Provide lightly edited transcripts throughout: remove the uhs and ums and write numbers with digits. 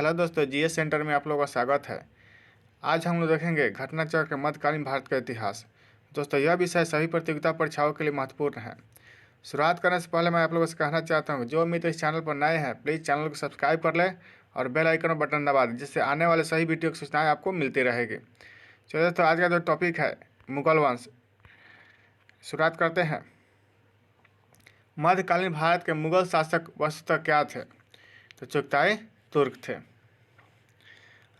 Hello दोस्तों, GS centre में आप लोगों का स्वागत है। आज हम लोग देखेंगे घटनाचक्र मध्यकालीन भारत का इतिहास। दोस्तों, यह विषय सभी प्रतियोगिता परीक्षाओं के लिए महत्वपूर्ण है। शुरुआत करने से पहले मैं आप लोगों से कहना चाहता हूँ, जो मित्र इस चैनल पर नए हैं प्लीज़ चैनल को सब्सक्राइब कर लें और बेल आइकन बटन दबा दें, जिससे आने वाले सभी वीडियो की सूचनाएँ आपको मिलती रहेगी। चलिए दोस्तों, आज का जो टॉपिक है मुगल वंश। शुरुआत करते हैं। मध्यकालीन भारत के मुगल शासक वस्तुतः क्या थे? तो चुगताई तुर्क थे।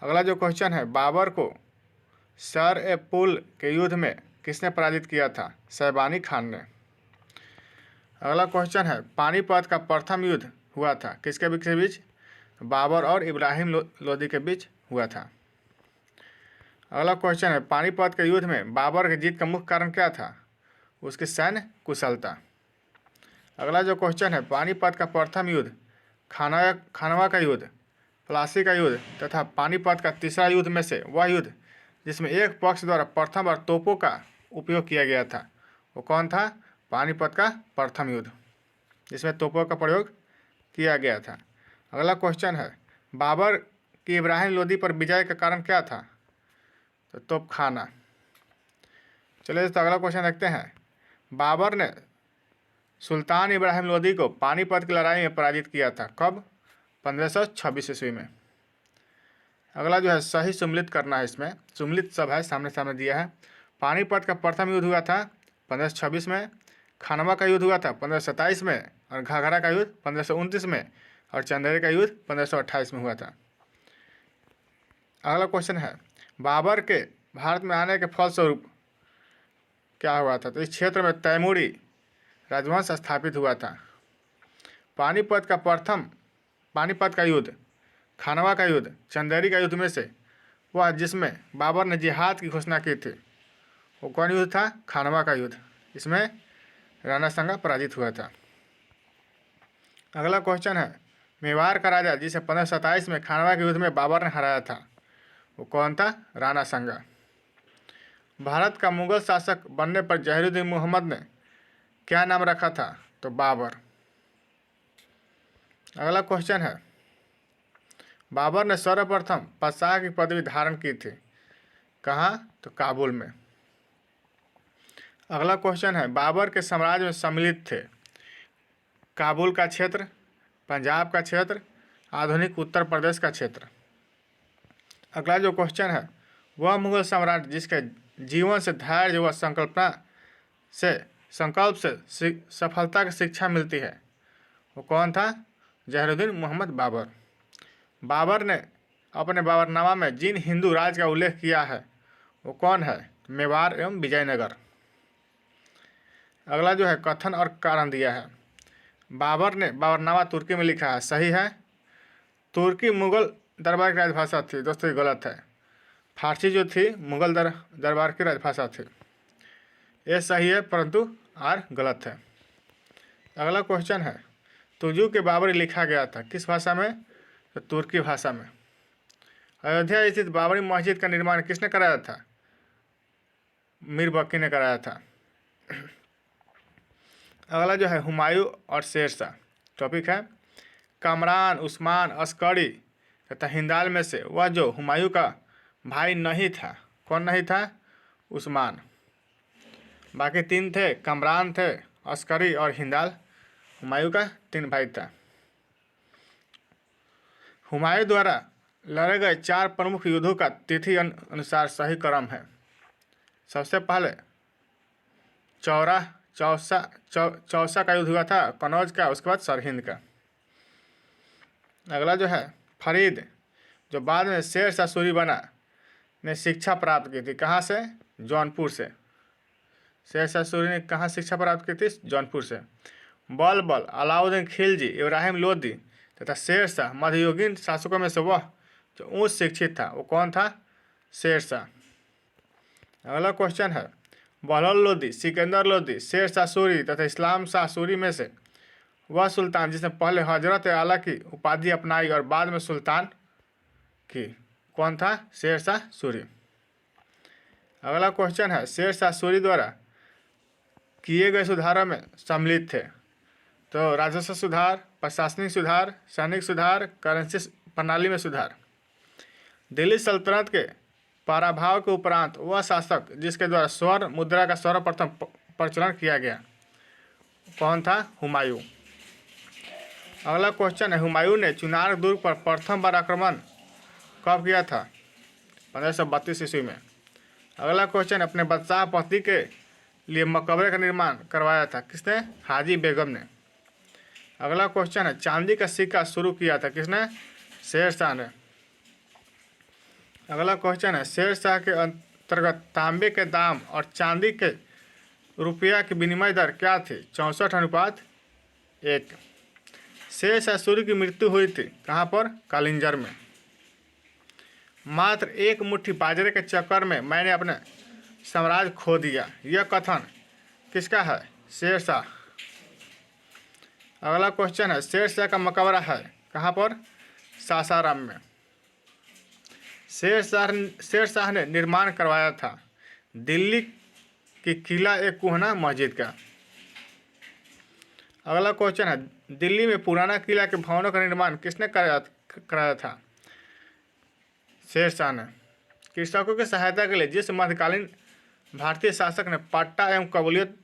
अगला जो क्वेश्चन है, बाबर को सर ए पुल के युद्ध में किसने पराजित किया था? शैबानी खान ने। अगला क्वेश्चन है, पानीपत का प्रथम युद्ध हुआ था किसके बीच? बाबर और इब्राहिम लोदी के बीच हुआ था। अगला क्वेश्चन है, पानीपत के युद्ध में बाबर की जीत का मुख्य कारण क्या था? उसकी सैन्य कुशलता। अगला जो क्वेश्चन है, पानीपत का प्रथम युद्ध खानवा का युद्ध, प्लासी का युद्ध तथा पानीपत का तीसरा युद्ध में से वह युद्ध जिसमें एक पक्ष द्वारा प्रथम बार तोपों का उपयोग किया गया था, वो कौन था? पानीपत का प्रथम युद्ध जिसमें तोपों का प्रयोग किया गया था। अगला क्वेश्चन है, बाबर की इब्राहिम लोदी पर विजय का कारण क्या था? तो तोपखाना। चलिए दोस्तों, अगला क्वेश्चन देखते हैं। बाबर ने सुल्तान इब्राहिम लोदी को पानीपत की लड़ाई में पराजित किया था कब? 1526 ईस्वी में। अगला जो है सही सुम्मिलित करना है, इसमें सुम्मिलित सब है, सामने सामने दिया है। पानीपत का प्रथम युद्ध हुआ था 1526 में, खानवा का युद्ध हुआ था 1527 में, और घाघरा का युद्ध 1529 में, और चंदेरी का युद्ध 1528 में हुआ था। अगला क्वेश्चन है, बाबर के भारत में आने के फलस्वरूप क्या हुआ था? तो इस क्षेत्र में तैमूरी राजवंश स्थापित हुआ था। पानीपत का युद्ध, खानवा का युद्ध, चंदेरी का युद्ध में से वह जिसमें बाबर ने जिहाद की घोषणा की थी, वो कौन युद्ध था? खानवा का युद्ध। इसमें राणा सांगा पराजित हुआ था। अगला क्वेश्चन है, मेवाड़ का राजा जिसे 1527 में खानवा के युद्ध में बाबर ने हराया था, वो कौन था? राणा सांगा। भारत का मुगल शासक बनने पर जहीरुद्दीन मोहम्मद ने क्या नाम रखा था? तो बाबर। अगला क्वेश्चन है, बाबर ने सर्वप्रथम बादशाह की पदवी धारण की थी कहाँ? तो काबुल में। अगला क्वेश्चन है, बाबर के साम्राज्य में सम्मिलित थे काबुल का क्षेत्र, पंजाब का क्षेत्र, आधुनिक उत्तर प्रदेश का क्षेत्र। अगला जो क्वेश्चन है, वह मुगल सम्राट जिसके जीवन से धैर्य व संकल्प से सफलता की शिक्षा मिलती है, वो कौन था? जहीरुद्दीन मोहम्मद बाबर। बाबर ने अपने बाबरनामा में जिन हिंदू राज का उल्लेख किया है, वो कौन है? मेवाड़ एवं विजयनगर। अगला जो है कथन और कारण दिया है। बाबर ने बाबरनामा तुर्की में लिखा है, सही है। तुर्की मुगल दरबार की राजभाषा थी। दोस्तों, ये गलत है। फारसी जो थी मुगल दरबार की राजभाषा थी। ये सही है, परंतु आर गलत है। अगला क्वेश्चन है, तुजू के बाबरी लिखा गया था किस भाषा में? तो तुर्की भाषा में। अयोध्या स्थित बाबरी मस्जिद का निर्माण किसने कराया था? मीर बख्शी ने कराया था। अगला जो है हुमायूं और शेरशाह टॉपिक है। कामरान, उस्मान, अस्करी तथा हिंदाल में से वह जो हुमायूं का भाई नहीं था, कौन नहीं था? उस्मान। बाकी तीन थे, कामरान थे, अस्करी और हिंदाल। हुमायूं का 3 भाई था। हुमायूं द्वारा लड़े गए 4 प्रमुख युद्धों का तिथि अनुसार सही क्रम है। सबसे पहले चौसा का युद्ध हुआ था, कनौज का, उसके बाद सरहिंद का। अगला जो है फरीद, जो बाद में शेरशाह सूरी बना, ने शिक्षा प्राप्त की थी कहाँ से? जौनपुर से। शेरशाह सूरी ने कहाँ शिक्षा प्राप्त की थी? जौनपुर से। बलबल, अलाउद्दीन खिलजी, इब्राहिम लोदी तथा शेरशाह मध्ययुगीन शासकों में से वह जो उच्च शिक्षित था, वो कौन था? शेरशाह। अगला क्वेश्चन है, बहलोल लोदी, सिकंदर लोदी, शेरशाह सूरी तथा इस्लाम शाह सूरी में से वह सुल्तान जिसने पहले हजरत आला की उपाधि अपनाई और बाद में सुल्तान की, कौन था? शेरशाह सूरी। अगला क्वेश्चन है, शेरशाह सूरी द्वारा किए गए सुधारों में सम्मिलित थे तो राजस्व सुधार, प्रशासनिक सुधार, सैनिक सुधार, करेंसी प्रणाली में सुधार। दिल्ली सल्तनत के पराभव के उपरांत वह शासक जिसके द्वारा स्वर्ण मुद्रा का सर्वप्रथम प्रचलन किया गया कौन था? हुमायूं। अगला क्वेश्चन है, हुमायूं ने चुनार दुर्ग पर प्रथम बार आक्रमण कब किया था? 1532 ईस्वी में। अगला क्वेश्चन, अपने बादशाह पति के लिए मकबरे का निर्माण करवाया था किसने? हाजी बेगम ने। अगला क्वेश्चन है, चांदी का सिक्का शुरू किया था किसने? शेर शाह ने। अगला क्वेश्चन है, शेर शाह के अंतर्गत तांबे के दाम और चांदी के रुपया की विनिमय दर क्या थी? 64:1। शेर शाह सूर्य की मृत्यु हुई थी कहाँ पर? कालिंजर में। मात्र एक मुट्ठी बाजरे के चक्कर में मैंने अपने साम्राज्य खो दिया, यह कथन किसका है? शेर शाह। अगला क्वेश्चन है, शेर शाह का मकबरा है कहाँ पर? सासाराम में। शेर शाह ने निर्माण करवाया था दिल्ली की किला एक कुहना मस्जिद का। अगला क्वेश्चन है, दिल्ली में पुराना किला के भवनों का निर्माण किसने कराया था? शेर शाह ने। कृषकों की सहायता के लिए जिस मध्यकालीन भारतीय शासक ने पट्टा एवं कबूलियत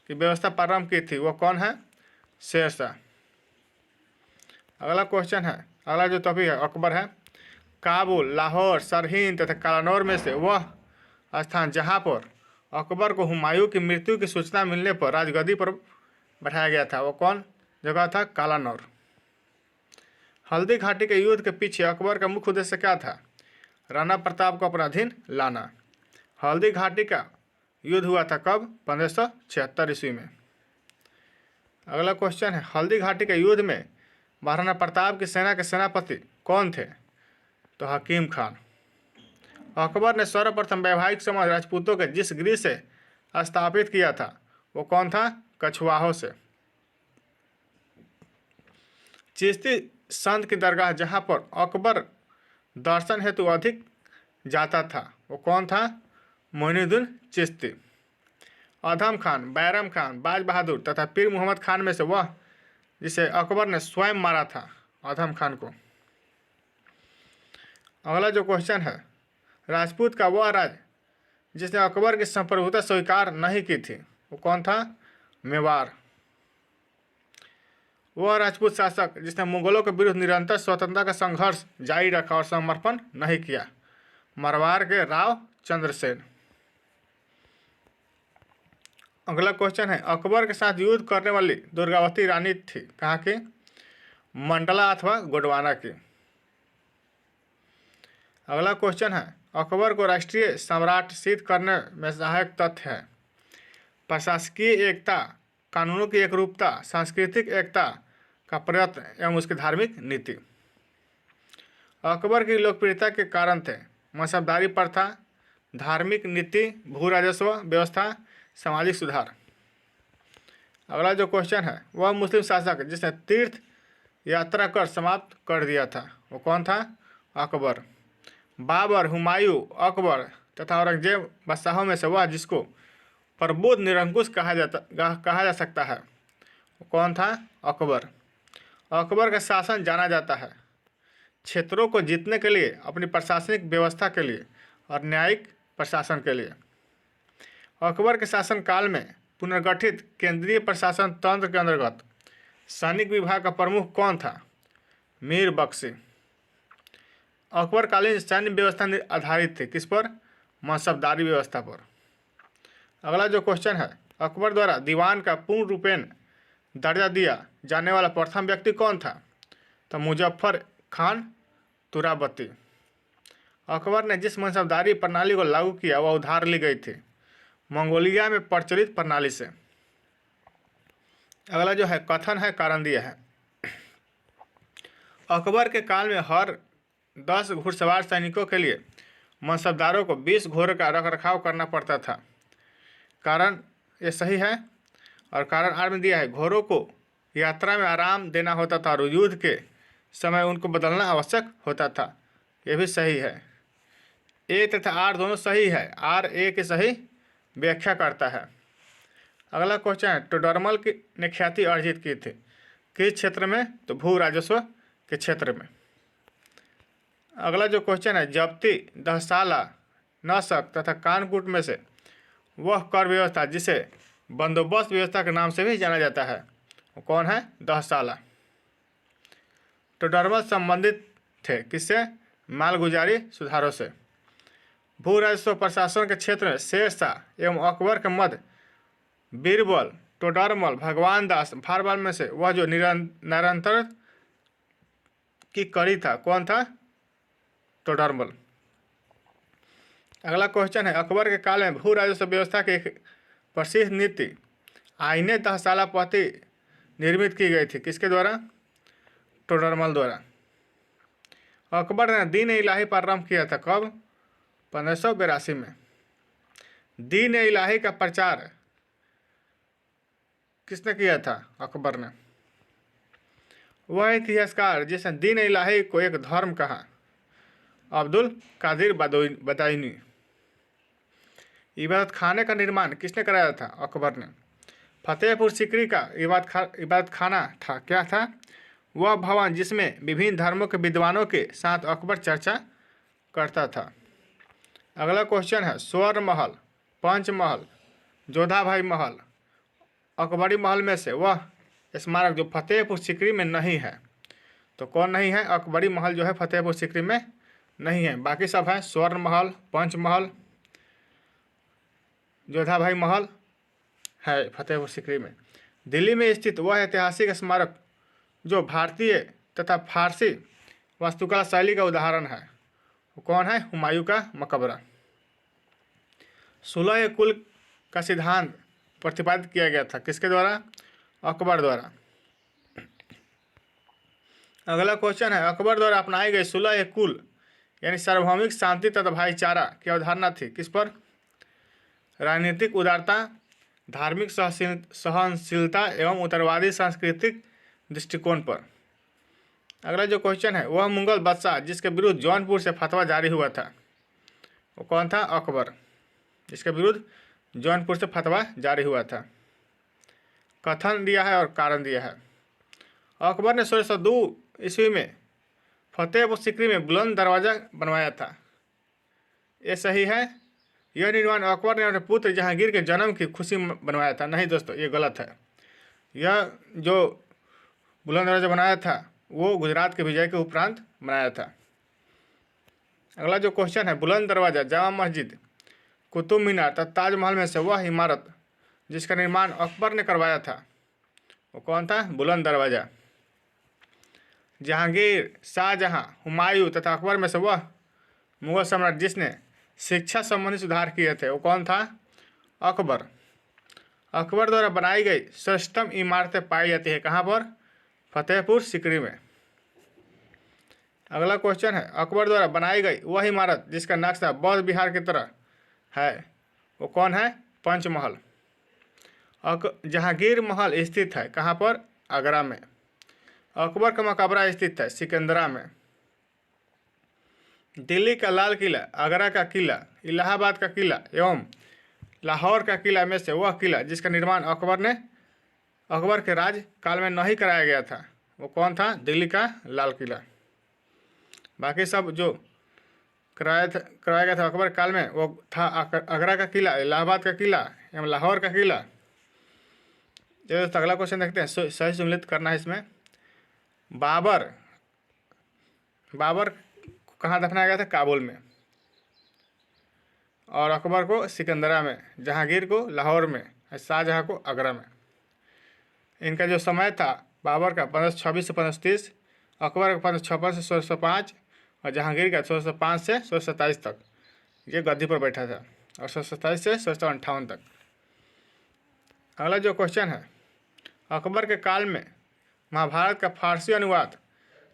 की व्यवस्था प्रारंभ की थी वो कौन है? शेर शाह। अगला क्वेश्चन है, अगला जो टॉपिक है अकबर है। काबुल, लाहौर, सरहिंद तथा कालानौर में से वह स्थान जहाँ पर अकबर को हुमायूं की मृत्यु की सूचना मिलने पर राजगद्दी पर बैठाया गया था वो कौन जगह था? कालानौर। हल्दी घाटी के युद्ध के पीछे अकबर का मुख्य उद्देश्य क्या था? राणा प्रताप को अपना अधीन लाना। हल्दी घाटी का युद्ध हुआ था कब? 1576 ईस्वी में। अगला क्वेश्चन है, हल्दी घाटी के युद्ध में महाराणा प्रताप की सेना के सेनापति कौन थे? तो हकीम खान। अकबर ने सर्वप्रथम वैवाहिक संबंध राजपूतों के जिस गृह से स्थापित किया था वो कौन था? कछुआहों से। चिश्ती संत की दरगाह जहाँ पर अकबर दर्शन हेतु अधिक जाता था वो कौन था? मोइनुद्दीन चिश्ती। अधम खान, बैरम खान, बाज बहादुर तथा पीर मुहम्मद खान में से वह जिसे अकबर ने स्वयं मारा था अधम खान को। अगला जो क्वेश्चन है, राजपूत का वह राज जिसने अकबर की संप्रभुता स्वीकार नहीं की थी वो कौन था? मेवाड़। वह राजपूत शासक जिसने मुगलों के विरुद्ध निरंतर स्वतंत्रता का संघर्ष जारी रखा और समर्पण नहीं किया, मारवाड़ के राव चंद्रसेन। अगला क्वेश्चन है, अकबर के साथ युद्ध करने वाली दुर्गावती रानी थी कहाँ की? मंडला अथवा गोंडवाना की। अगला क्वेश्चन है, अकबर को राष्ट्रीय सम्राट सिद्ध करने में सहायक तथ्य है प्रशासकीय एकता, कानूनों की एकरूपता, सांस्कृतिक एकता का प्रयत्न एवं उसकी धार्मिक नीति। अकबर की लोकप्रियता के कारण थे मसबदारी प्रथा, धार्मिक नीति, भू राजस्व व्यवस्था, सामाजिक सुधार। अगला जो क्वेश्चन है, वह मुस्लिम शासक जिसने तीर्थ यात्रा कर समाप्त कर दिया था वो कौन था? अकबर। बाबर, हुमायूं, अकबर तथा औरंगजेब बादशाहों में से वह जिसको प्रबुद्ध निरंकुश कहा जा सकता है वो कौन था? अकबर। अकबर का शासन जाना जाता है क्षेत्रों को जीतने के लिए, अपनी प्रशासनिक व्यवस्था के लिए और न्यायिक प्रशासन के लिए। अकबर के शासनकाल में पुनर्गठित केंद्रीय प्रशासन तंत्र के अंतर्गत सैनिक विभाग का प्रमुख कौन था? मीर बख्शी। अकबरकालीन सैन्य व्यवस्था आधारित थी किस पर? मनसबदारी व्यवस्था पर। अगला जो क्वेश्चन है, अकबर द्वारा दीवान का पूर्ण रूपेण दर्जा दिया जाने वाला प्रथम व्यक्ति कौन था? तो मुजफ्फर खान तुराबती। अकबर ने जिस मनसबदारी प्रणाली को लागू किया वह उधार ली गई थी मंगोलिया में प्रचलित प्रणाली से। अगला जो है कथन है कारण दिया है। अकबर के काल में हर 10 घुड़सवार सैनिकों के लिए मनसबदारों को 20 घोड़ों का रखरखाव करना पड़ता था। कारण ये सही है और कारण आर में दिया है। घोड़ों को यात्रा में आराम देना होता था और युद्ध के समय उनको बदलना आवश्यक होता था, ये भी सही है। ए तथा आर दोनों सही है, आर ए की सही व्याख्या करता है। अगला क्वेश्चन है, टोडरमल ने ख्याति अर्जित की थी किस क्षेत्र में? तो भू राजस्व के क्षेत्र में। अगला जो क्वेश्चन है, जब्ती, दहसाला, नसक तथा कानकूट में से वह कर व्यवस्था जिसे बंदोबस्त व्यवस्था के नाम से भी जाना जाता है वो कौन है? दहसाला। टोडरमल संबंधित थे किससे? मालगुजारी सुधारों से। भू राजस्व प्रशासन के क्षेत्र में शेर शाह एवं अकबर के मध्य बीरबल, टोडरमल, भगवान दास, भारबल में से वह जो निरंतर की कड़ी था कौन था? टोडरमल। अगला क्वेश्चन है, अकबर के काल में भू राजस्व व्यवस्था की एक प्रसिद्ध नीति आईने दहसाला पद्धति निर्मित की गई थी किसके द्वारा? टोडरमल द्वारा। अकबर ने दीन इलाही प्रारंभ किया था कब? 1582 में। दीन इलाही का प्रचार किसने किया था? अकबर ने। वह इतिहासकार जिसने दीन इलाही को एक धर्म कहा, अब्दुल कादिर बदायूनी। इबादत खाने का निर्माण किसने कराया था? अकबर ने। फतेहपुर सीकरी का इबादत खाना था क्या था? वह भवन जिसमें विभिन्न धर्मों के विद्वानों के साथ अकबर चर्चा करता था। अगला क्वेश्चन है, स्वर्ण महल, पंचमहल, जोधाभाई महल, अकबरी महल में से वह स्मारक जो फतेहपुर सीकरी में नहीं है तो कौन नहीं है? अकबरी महल जो है फतेहपुर सीकरी में नहीं है, बाकी सब है। स्वर्ण महल, पंचमहल, जोधाभाई महल है फतेहपुर सीकरी में। दिल्ली में स्थित वह ऐतिहासिक स्मारक जो भारतीय तथा फारसी वास्तुकला शैली का उदाहरण है वो कौन है? हुमायूं का मकबरा। 16 कुल का सिद्धांत प्रतिपादित किया गया था किसके द्वारा? अकबर द्वारा। अगला क्वेश्चन है, अकबर द्वारा अपनाई गई 16 कुल यानी सार्वभौमिक शांति तथा भाईचारा की अवधारणा थी किस पर? राजनीतिक उदारता, धार्मिक सहनशीलता एवं उत्तरवादी सांस्कृतिक दृष्टिकोण पर। अगला जो क्वेश्चन है, वह मुगल बादशाह जिसके विरुद्ध जौनपुर से फतवा जारी हुआ था वो कौन था? अकबर, जिसके विरुद्ध जौनपुर से फतवा जारी हुआ था। कथन दिया है और कारण दिया है। अकबर ने 1602 ईस्वी में फतेहपुर सीकरी में बुलंद दरवाज़ा बनवाया था, ये सही है? यह निर्माण अकबर ने अपने पुत्र जहांगीर के जन्म की खुशी में बनवाया था? नहीं दोस्तों, ये गलत है। यह जो बुलंद दरवाज़ा बनाया था वो गुजरात के विजय के उपरांत बनाया था। अगला जो क्वेश्चन है, बुलंद दरवाज़ा, जामा मस्जिद, कुतुब मीनार तथा ताजमहल में से वह इमारत जिसका निर्माण अकबर ने करवाया था वो कौन था? बुलंद दरवाज़ा। जहांगीर, शाहजहां, हुमायूं तथा अकबर में से वह मुगल सम्राट जिसने शिक्षा संबंधी सुधार किए थे वो कौन था? अकबर। अकबर द्वारा बनाई गई श्रेष्ठतम इमारतें पाई जाती है कहाँ पर? फतेहपुर सीकरी में। अगला क्वेश्चन है, अकबर द्वारा बनाई गई वह इमारत जिसका नक्शा बौद्ध विहार की तरह है वो कौन है? पंचमहल। जहांगीर महल स्थित है कहाँ पर? आगरा में। अकबर का मकबरा स्थित है सिकंदरा में। दिल्ली का लाल किला, आगरा का किला, इलाहाबाद का किला एवं लाहौर का किला में से वह किला जिसका निर्माण अकबर के राज काल में नहीं कराया गया था वो कौन था? दिल्ली का लाल किला। बाकी सब जो कराया गया था अकबर काल में वो था आगरा का किला, इलाहाबाद का किला एवं लाहौर का किला। चलिए दोस्तों अगला क्वेश्चन देखते हैं, सही सम्मिलित करना है इसमें। बाबर को कहाँ दफनाया गया था? काबुल में। और अकबर को सिकंदरा में, जहांगीर को लाहौर में, शाहजहां को आगरा में। इनका जो समय था बाबर का 1526 से 1530, अकबर का 1556 से 1605 और जहांगीर का 1605 से 1627 तक ये गद्दी पर बैठा था और 1627 से 1658 तक। अगला जो क्वेश्चन है, अकबर के काल में महाभारत का फारसी अनुवाद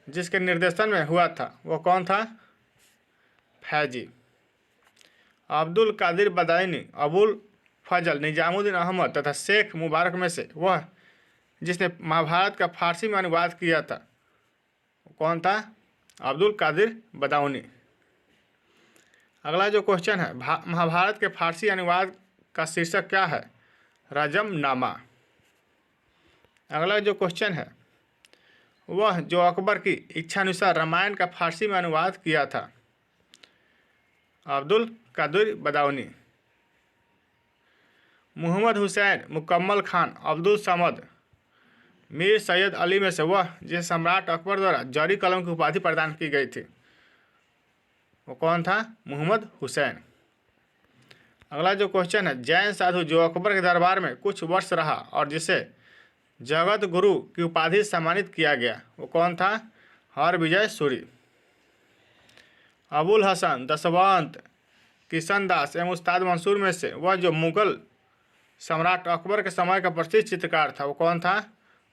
जिसके निर्देशन में हुआ था वो कौन था? फैजी। अब्दुल कादिर बदायूनी, अबुल फजल, निजामुद्दीन अहमद तथा शेख मुबारक में से वह जिसने महाभारत का फारसी में अनुवाद किया था कौन था? अब्दुल कादिर बदायूनी। अगला जो क्वेश्चन है, महाभारत के फारसी अनुवाद का शीर्षक क्या है? रजमनामा। अगला जो क्वेश्चन है, वह जो अकबर की इच्छानुसार रामायण का फारसी में अनुवाद किया था? अब्दुल कादिर बदाऊनी, मोहम्मद हुसैन, मुकम्मल खान, अब्दुल समद, मीर सैयद अली में से वह जिसे सम्राट अकबर द्वारा जरी कलम की उपाधि प्रदान की गई थी वो कौन था? मोहम्मद हुसैन। अगला जो क्वेश्चन है, जैन साधु जो अकबर के दरबार में कुछ वर्ष रहा और जिसे जगत गुरु की उपाधि से सम्मानित किया गया वो कौन था? हरविजय सूरी। अबुल हसन, दशवंत, किशन दास एवं उस्ताद मंसूर में से वह जो मुगल सम्राट अकबर के समय का प्रसिद्ध चित्रकार था वो कौन था?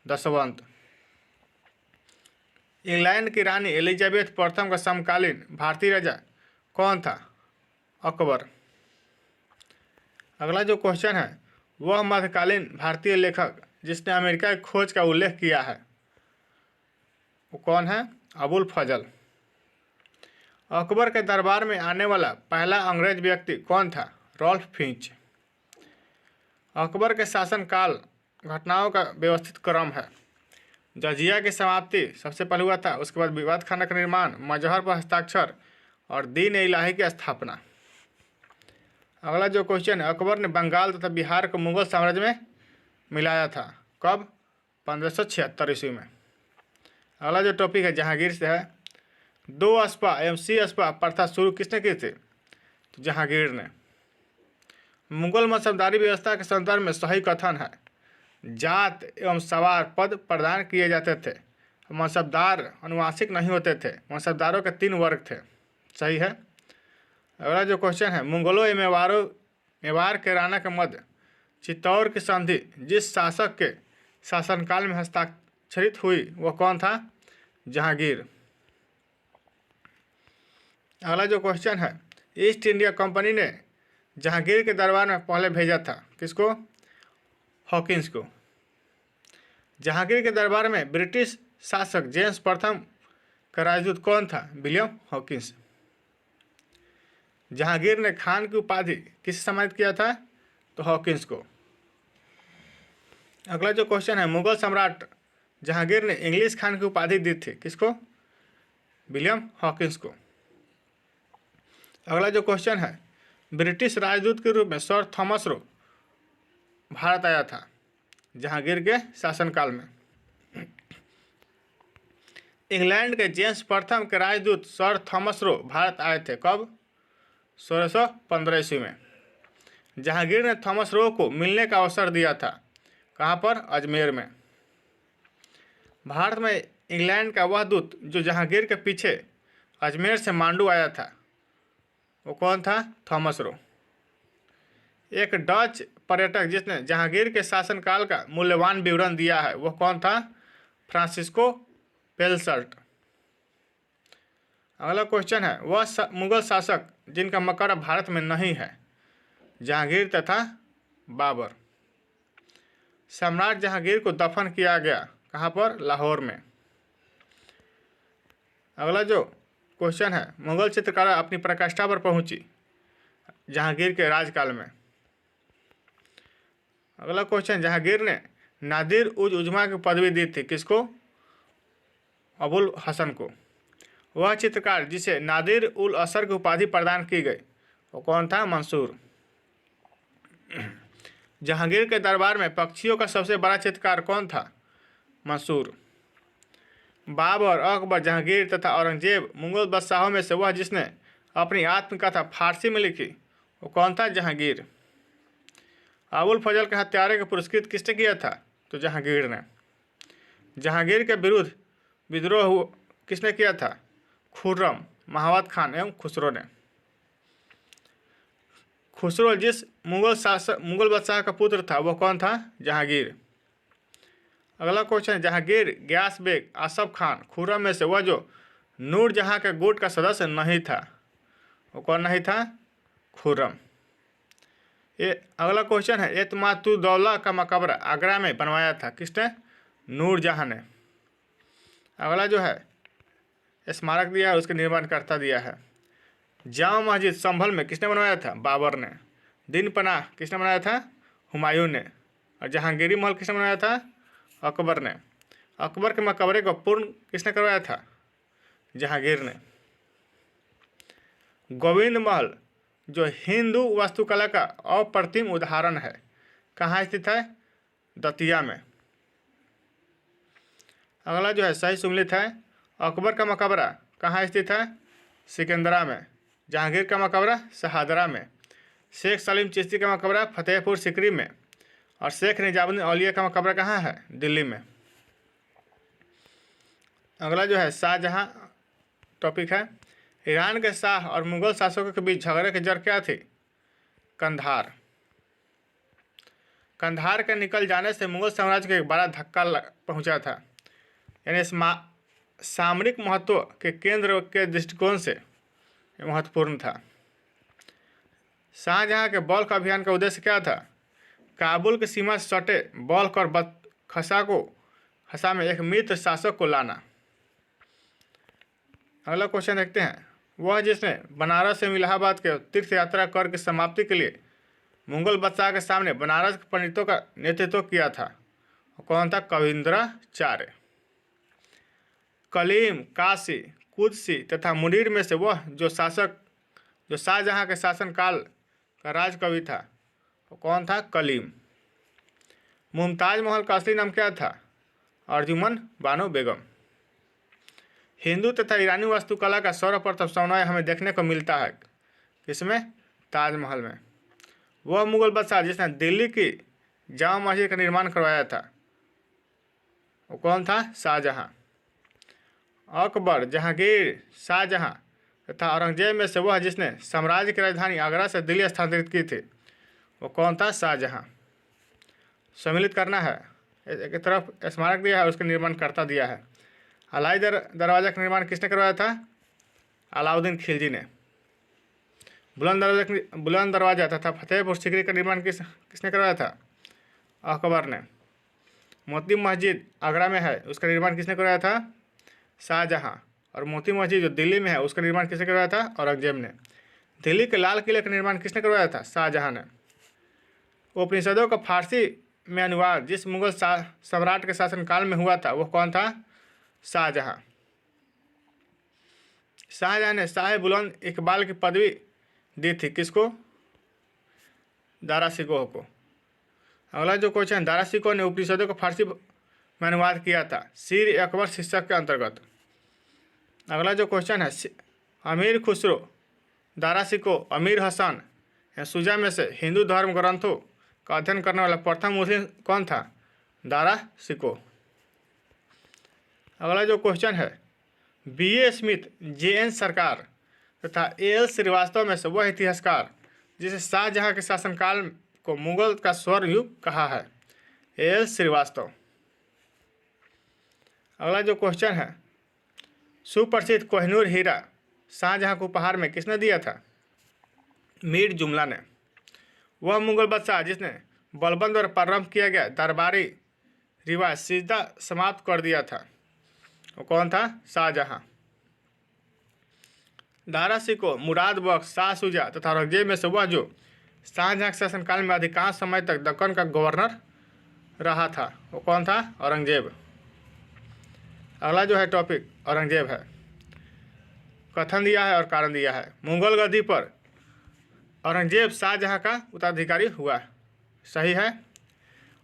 दशवंत। इंग्लैंड की रानी एलिजाबेथ प्रथम का समकालीन भारतीय राजा कौन था? अकबर। अगला जो क्वेश्चन है, वह मध्यकालीन भारतीय लेखक जिसने अमेरिका की खोज का उल्लेख किया है वो कौन है? अबुल फजल। अकबर के दरबार में आने वाला पहला अंग्रेज व्यक्ति कौन था? Rolf Finch. अकबर के शासनकाल घटनाओं का व्यवस्थित क्रम है। जजिया की समाप्ति सबसे पहले हुआ था, उसके बाद विवाद खाना का निर्माण, मजहर पर हस्ताक्षर और दीन इलाही की स्थापना। अगला जो क्वेश्चन है, अकबर ने बंगाल तथा बिहार को मुगल साम्राज्य में मिलाया था कब? 1576 ईस्वी में। अगला जो टॉपिक है जहांगीर से है, 2 अस्पा एवं सी अस्पा प्रथा शुरू किसने की थी? तो जहांगीर ने। मुगल मसबदारी व्यवस्था के संदर्भ में सही कथन है, जात एवं सवार पद प्रदान किए जाते थे, मनसबदार अनुवांशिक नहीं होते थे, मनसबदारों के 3 वर्ग थे। सही है। अगला जो क्वेश्चन है, मुगलों एवं मेवाड़ के राणा के मध्य चित्तौड़ की संधि जिस शासक के शासनकाल में हस्ताक्षरित हुई वह कौन था? जहांगीर। अगला जो क्वेश्चन है, ईस्ट इंडिया कंपनी ने जहांगीर के दरबार में पहले भेजा था किसको? हॉकिंस को। जहांगीर के दरबार में ब्रिटिश शासक जेम्स प्रथम का राजदूत कौन था? William Hawkins. जहांगीर ने खान की उपाधि किसे सम्मानित किया था? तो हॉकिंस को। अगला जो क्वेश्चन है, मुगल सम्राट जहांगीर ने इंग्लिश खान की उपाधि दी थी किसको? विलियम हॉकिंस को। अगला जो क्वेश्चन है, ब्रिटिश राजदूत के रूप में सर थॉमस रो भारत आया था जहांगीर के शासनकाल में। इंग्लैंड के जेम्स प्रथम के राजदूत सर थॉमस रो भारत आए थे कब? 1615 ईस्वी में। जहांगीर ने थॉमस रो को मिलने का अवसर दिया था, कहाँ पर? अजमेर में। भारत में इंग्लैंड का वह दूत जो जहांगीर के पीछे अजमेर से मांडू आया था वो कौन था? Thomas Roe. एक डच पर्यटक जिसने जहांगीर के शासनकाल का मूल्यवान विवरण दिया है वह कौन था? Francisco Pelsaert. अगला क्वेश्चन है, वह मुगल शासक जिनका मकबरा भारत में नहीं है? जहांगीर तथा बाबर। सम्राट जहांगीर को दफन किया गया कहाँ पर? लाहौर में। अगला जो क्वेश्चन है, मुगल चित्रकला अपनी प्रकाष्ठा पर पहुंची जहांगीर के राजकाल में। अगला क्वेश्चन, जहांगीर ने नादिर उज उजमा की पदवी दी थी किसको? अबुल हसन को। वह चित्रकार जिसे नादिर उल असर की उपाधि प्रदान की गई वो कौन था? मंसूर। जहांगीर के दरबार में पक्षियों का सबसे बड़ा चित्रकार कौन था? मंसूर। बाबर, अकबर, जहांगीर तथा औरंगजेब मुगल बादशाहों में से वह जिसने अपनी आत्मकथा फारसी में लिखी वो कौन था? जहांगीर। अबुल फजल के हत्यारे को पुरस्कृत किसने किया था? तो जहांगीर ने। जहांगीर के विरुद्ध विद्रोह किसने किया था? खुर्रम, महावत खान एवं खुसरो ने। खुसरो जिस मुगल बादशाह का पुत्र था वो कौन था? जहांगीर। अगला क्वेश्चन, जहांगीर, गयास बेग, आसफ खान, खुर्रम में से वह जो नूरजहां के गुट का सदस्य नहीं था वो कौन नहीं था? खुर्रम। अगला क्वेश्चन है, एतमादुद्दौला का मकबरा आगरा में बनवाया था किसने? नूरजहां ने। अगला जो है स्मारक दिया है, उसके निर्माणकर्ता दिया है। जामा मस्जिद संभल में किसने बनवाया था? बाबर ने। दिन पनाह किसने बनाया था? हुमायूं ने। और जहांगीरी महल किसने बनाया था? अकबर ने। अकबर के मकबरे को पूर्ण किसने करवाया था? जहांगीर ने। गोविंद महल जो हिंदू वास्तुकला का अप्रतिम उदाहरण है, कहाँ स्थित है? दतिया में। अगला जो है सही सुमेलित है। अकबर का मकबरा कहाँ स्थित है? सिकंदरा में। जहांगीर का मकबरा शहादरा में। शेख सलीम चिश्ती का मकबरा फतेहपुर सिकरी में। और शेख निजामुद्दीन औलिया का मकबरा कहाँ है? दिल्ली में। अगला जो है शाहजहां टॉपिक है। ईरान के शाह और मुगल शासकों के बीच झगड़े की जड़ क्या थी? कंधार। कंधार के निकल जाने से मुगल साम्राज्य को एक बड़ा धक्का पहुंचा था, यानी सामरिक महत्व के केंद्र के दृष्टिकोण से महत्वपूर्ण था। शाहजहां के बल्क अभियान का उद्देश्य क्या था? काबुल की सीमा से सटे बल्क और खसा में एक मित्र शासक को लाना। अगला क्वेश्चन देखते हैं। वह जिसने बनारस से इलाहाबाद के तीर्थ यात्रा कर की समाप्ति के लिए मुगल बादशाह के सामने बनारस के पंडितों का नेतृत्व किया था, कौन था? कविंद्राचार्य। कलीम, काशी, कुदसी तथा मुनीर में से वह जो शाहजहां के शासनकाल का राजकवि था, कौन था? कलीम। मुमताज महल का असली नाम क्या था? अर्जुमन बानो बेगम। हिंदू तथा ईरानी वास्तुकला का सर्वप्रथम समन्वय हमें देखने को मिलता है किसमें? ताजमहल में। वह मुगल बादशाह जिसने दिल्ली की जामा मस्जिद का निर्माण करवाया था, वो कौन था? शाहजहां। अकबर, जहांगीर, शाहजहां तथा औरंगजेब में से वह जिसने साम्राज्य की राजधानी आगरा से दिल्ली स्थानांतरित की थी, वो कौन था? शाहजहां। सम्मिलित करना है। एक तरफ स्मारक दिया है, उसका निर्माण करता दिया है। अलाई दरवाजा का निर्माण किसने करवाया था? अलाउद्दीन खिलजी ने। बुलंद दरवाजा तथा फतेहपुर सिकरी का निर्माण किसने करवाया था? अकबर ने। मोती मस्जिद आगरा में है, उसका निर्माण किसने करवाया था? शाहजहां। और मोती मस्जिद जो दिल्ली में है, उसका निर्माण किसने करवाया था? औरंगजेब ने। दिल्ली के लाल किले का निर्माण किसने करवाया था? शाहजहां ने। उपनिषदों का फारसी में अनुवाद जिस मुगल सम्राट के शासनकाल में हुआ था, वो कौन था? शाहजहां। शाहजहां ने शाह बुलंद इकबाल की पदवी दी थी किसको? दारा शिकोह को। अगला जो क्वेश्चन, दारा शिकोह ने उपनिषदों का फारसी में अनुवाद किया था शीर अकबर शीर्षक के अंतर्गत। अगला जो क्वेश्चन है, अमीर खुसरो, दारा शिकोह, अमीर हसन या शुजा में से हिंदू धर्म ग्रंथों का अध्ययन करने वाला प्रथम मुस्लिम कौन था? दारा शिकोह। अगला जो क्वेश्चन है, B.A. Smith, J.N. सरकार तथा A.L. श्रीवास्तव में से वह इतिहासकार जिसे शाहजहां के शासनकाल को मुगल का स्वर्ण युग कहा है? A.L. श्रीवास्तव। अगला जो क्वेश्चन है, सुप्रसिद्ध कोहिनूर हीरा शाहजहां को उपहार में किसने दिया था? मीर जुमला ने। वह मुगल बादशाह जिसने बलबन द्वारा प्रारंभ किया गया दरबारी रिवाज सीधा समाप्त कर दिया था, वो कौन था? शाहजहां। दारा शिकोह, मुराद बख्श, शाह शुजा तथा औरंगजेब में से वह जो शाहजहां के शासनकाल में अधिकांश समय तक दक्कन का गवर्नर रहा था, वो कौन था? औरंगजेब। अगला जो है टॉपिक औरंगजेब है। कथन दिया है और कारण दिया है। मुगल गद्दी पर औरंगजेब शाहजहां का उत्तराधिकारी हुआ, सही है।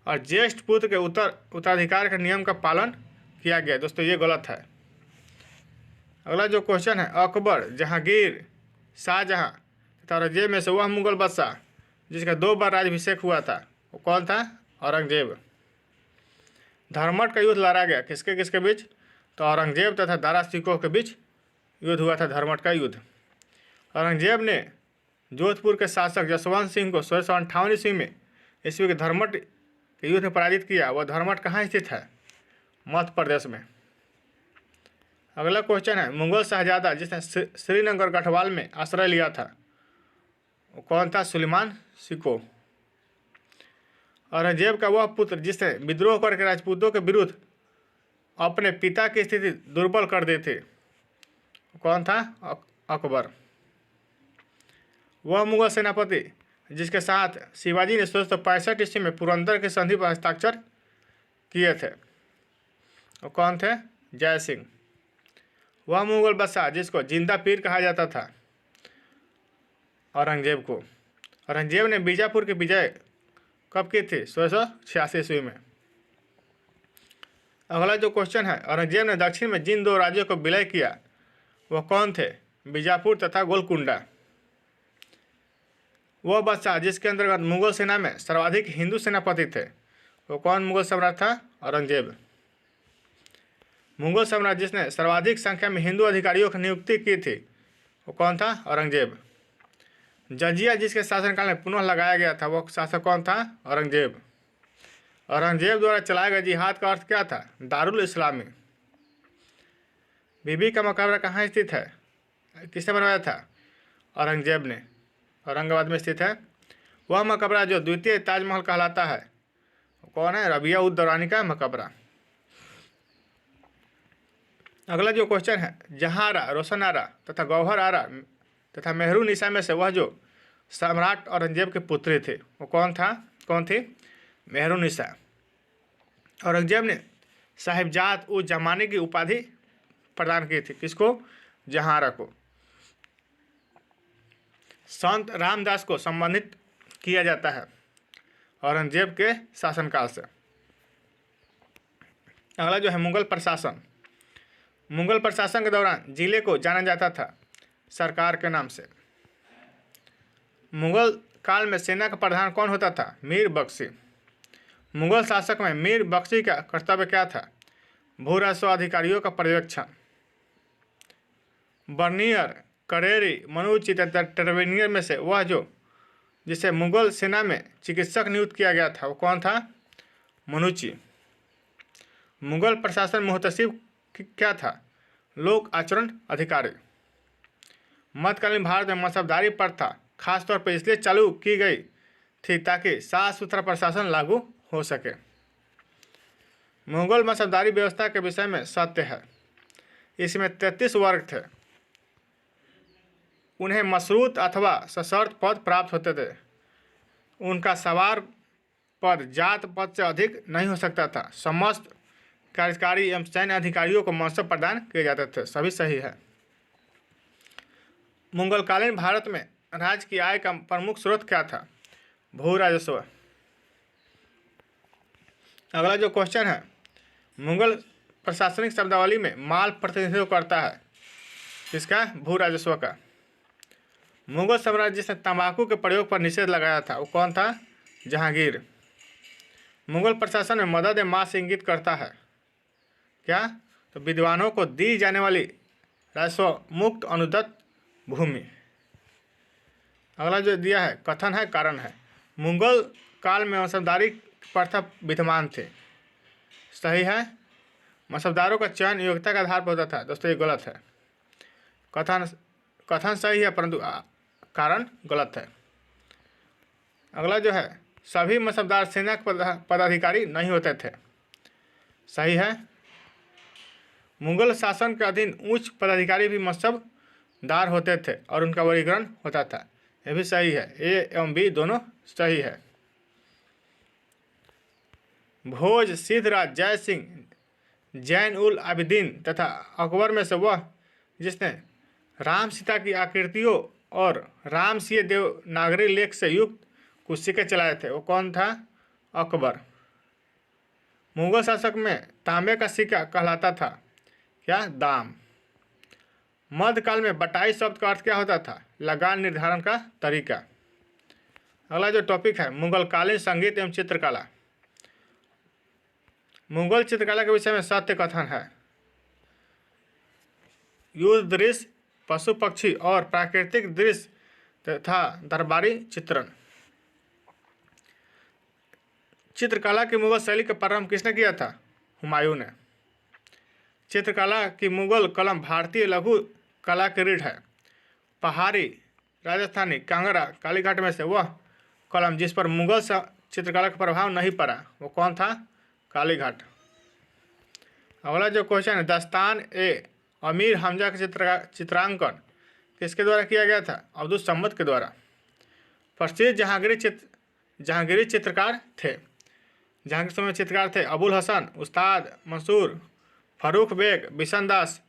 और ज्येष्ठ पुत्र के उत्तराधिकार के नियम का पालन किया गया, दोस्तों ये गलत है। अगला जो क्वेश्चन है, अकबर, जहांगीर, शाहजहां तथा औरंगजेब में से वह मुगल बादशाह जिसका 2 बार राज्याभिषेक हुआ था, वो कौन था? औरंगजेब। धर्मट का युद्ध लड़ा गया किसके किसके बीच? तो औरंगजेब तथा दारा शिकोह के बीच युद्ध हुआ था, धर्मट का युद्ध। औरंगजेब ने जोधपुर के शासक जसवंत सिंह को 1658 ईस्वी के धर्मट के युद्ध में पराजित किया। वह धर्मट कहाँ स्थित है? मध्य प्रदेश में। अगला क्वेश्चन है, मुगल शहजादा जिसने श्रीनगर गढ़वाल में आश्रय लिया था, वो कौन था? सुलेमान शिकोह। औरंगजेब का वह पुत्र जिसने विद्रोह करके राजपूतों के विरुद्ध अपने पिता की स्थिति दुर्बल कर दी थी, कौन था? अकबर। वह मुगल सेनापति जिसके साथ शिवाजी ने 1665 ईस्वी में पुरंदर की संधि पर हस्ताक्षर किए थे, वो कौन थे? जय सिंह। वह मुगल बादशाह जिसको जिंदा पीर कहा जाता था औरंगजेब को। औरंगजेब ने बीजापुर की विजय कब की थी? 1686 ईस्वी में। अगला जो क्वेश्चन है, औरंगजेब ने दक्षिण में जिन दो राज्यों को विलय किया वह कौन थे? बीजापुर तथा गोलकुंडा। वह बादशाह जिसके अंतर्गत मुगल सेना में सर्वाधिक हिंदू सेनापति थे वो कौन मुगल सम्राट था? औरंगजेब। मुगल सम्राट जिसने सर्वाधिक संख्या में हिंदू अधिकारियों की नियुक्ति की थी वो कौन था? औरंगजेब। जजिया जिसके शासनकाल में पुनः लगाया गया था वो शासक कौन था? औरंगजेब। औरंगजेब द्वारा चलाए गए जिहाद का अर्थ क्या था? दारुल इस्लामी। बीबी का मकबरा कहाँ स्थित है? किसने बनवाया था? औरंगजेब ने। औरंगाबाद में स्थित है। वह मकबरा जो द्वितीय ताजमहल कहलाता है वो कौन है? रबिया उद दौरानी का मकबरा। अगला जो क्वेश्चन है, जहांरा, रोशन आरा तथा गौहर आरा तथा मेहरू निसा में से वह जो सम्राट औरंगजेब के पुत्री थे वो कौन थी? मेहरू निसा। औरंगजेब ने साहिबजाद उज जमानी की उपाधि प्रदान की थी। किसको? जहांरा को। संत रामदास को संबंधित किया जाता है औरंगजेब के शासनकाल से। अगला जो है मुगल प्रशासन। मुगल प्रशासन के दौरान जिले को जाना जाता था सरकार के नाम से। मुगल काल में सेना का प्रधान कौन होता था? मीर बख्शी। मुगल शासक में मीर बख्शी का कर्तव्य क्या था? भू राजस्व अधिकारियों का पर्यवेक्षण। बर्नियर, करेरी, मनुची तथा ट्रेवेनियर में से वह जो जिसे मुगल सेना में चिकित्सक नियुक्त किया गया था वो कौन था? मनुची। मुगल प्रशासन मुहतसिब क्या था? लोक आचरण अधिकारी। मध्यकालीन भारत में मसबदारी प्रथा खासतौर पर इसलिए चालू की गई थी ताकि साफ सुथरा प्रशासन लागू हो सके। मुगल मसबदारी व्यवस्था के विषय में सत्य है। इसमें 33 वर्ग थे। उन्हें मशरूत अथवा सशर्त पद प्राप्त होते थे। उनका सवार पद जात पद से अधिक नहीं हो सकता था। समस्त कार्यकारी एवं सैन्य अधिकारियों को मनसब प्रदान किए जाते थे। सभी सही है। मुगलकालीन भारत में राज्य की आय का प्रमुख स्रोत क्या था? भू राजस्व। अगला जो क्वेश्चन है, मुगल प्रशासनिक शब्दावली में माल प्रतिनिधित्व करता है किसका? भू राजस्व का। मुगल सम्राट जिसने तंबाकू के प्रयोग पर निषेध लगाया था वो कौन था? जहांगीर। मुगल प्रशासन में मदद ए मास इंगित करता है क्या? तो विद्वानों को दी जाने वाली राजस्व मुक्त अनुदत्त भूमि। अगला जो दिया है कथन है कारण है। मुगल काल में मसबदारी प्रथा विद्यमान थे। सही है। मसबदारों का चयन योग्यता के आधार पर होता था। दोस्तों ये गलत है। कथन सही है परंतु कारण गलत है। अगला जो है सभी मसबदार सेना के पदाधिकारी नहीं होते थे। सही है। मुगल शासन के अधीन उच्च पदाधिकारी भी मसबदार होते थे और उनका वर्गीकरण होता था। यह भी सही है। ए एवं बी दोनों सही है। भोज, सिद्धराज, जय सिंह, जैन उल आबिदीन तथा अकबर में से वह जिसने राम सीता की आकृतियों और राम सिंह देवनागरी लेख से युक्त कुछ सिक्के चलाए थे वो कौन था? अकबर। मुगल शासक में तांबे का सिक्का कहलाता था क्या? दाम। मध्यकाल में बटाई शब्द का अर्थ क्या होता था? लगान निर्धारण का तरीका। अगला जो टॉपिक है मुगलकालीन संगीत एवं चित्रकला। मुगल चित्रकला के विषय में सत्य कथन है। युद्ध दृश्य, पशु पक्षी और प्राकृतिक दृश्य तथा दरबारी चित्रण। चित्रकला की मुगल शैली का प्रारंभ किसने किया था? हुमायूं ने। चित्रकला की मुगल कलम भारतीय लघु कला की रीढ़ है। पहाड़ी, राजस्थानी, कांगड़ा, कालीघाट में से वह कलम जिस पर मुगल चित्रकला का प्रभाव नहीं पड़ा वो कौन था? कालीघाट। अगला जो क्वेश्चन है दस्तान ए अमीर हमजा का चित्रांकन किसके द्वारा किया गया था? अब्दुल सम्मद के द्वारा। प्रसिद्ध जहांगीरी चित्रकार थे। जहांगीर समय चित्रकार थे अबुल हसन, उस्ताद मंसूर, फरूख बेग, बिशन दास,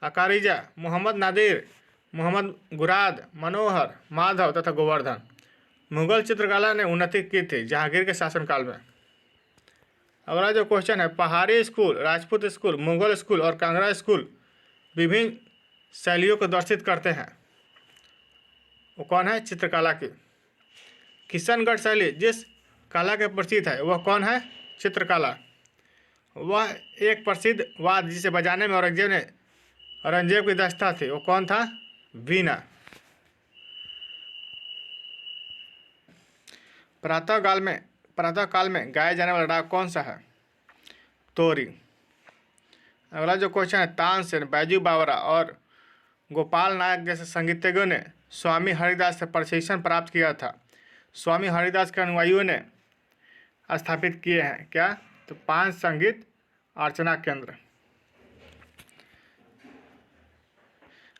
अकारिजा, मोहम्मद नादिर, मोहम्मद गुराद, मनोहर, माधव तथा गोवर्धन। मुगल चित्रकला ने उन्नति की थी जहांगीर के शासनकाल में। अगला जो क्वेश्चन है, पहाड़ी school, Rajput school, Mughal school और कांगड़ा स्कूल विभिन्न शैलियों को दर्शित करते हैं। वो कौन है? चित्रकला की। किशनगढ़ शैली जिस कला के प्रसिद्ध है वह कौन है? चित्रकला। वह एक प्रसिद्ध वाद्य जिसे बजाने में औरंगजेब की दक्षता थी, वो कौन था? वीणा। प्रातःकाल में गाया जाने वाला राग कौन सा है? तोरी। अगला जो क्वेश्चन है, तानसेन, बैजू बावरा और गोपाल नायक जैसे संगीतज्ञों ने स्वामी हरिदास से प्रशिक्षण प्राप्त किया था। स्वामी हरिदास के अनुयायियों ने स्थापित किए हैं क्या? तो 5 संगीत अर्चना केंद्र।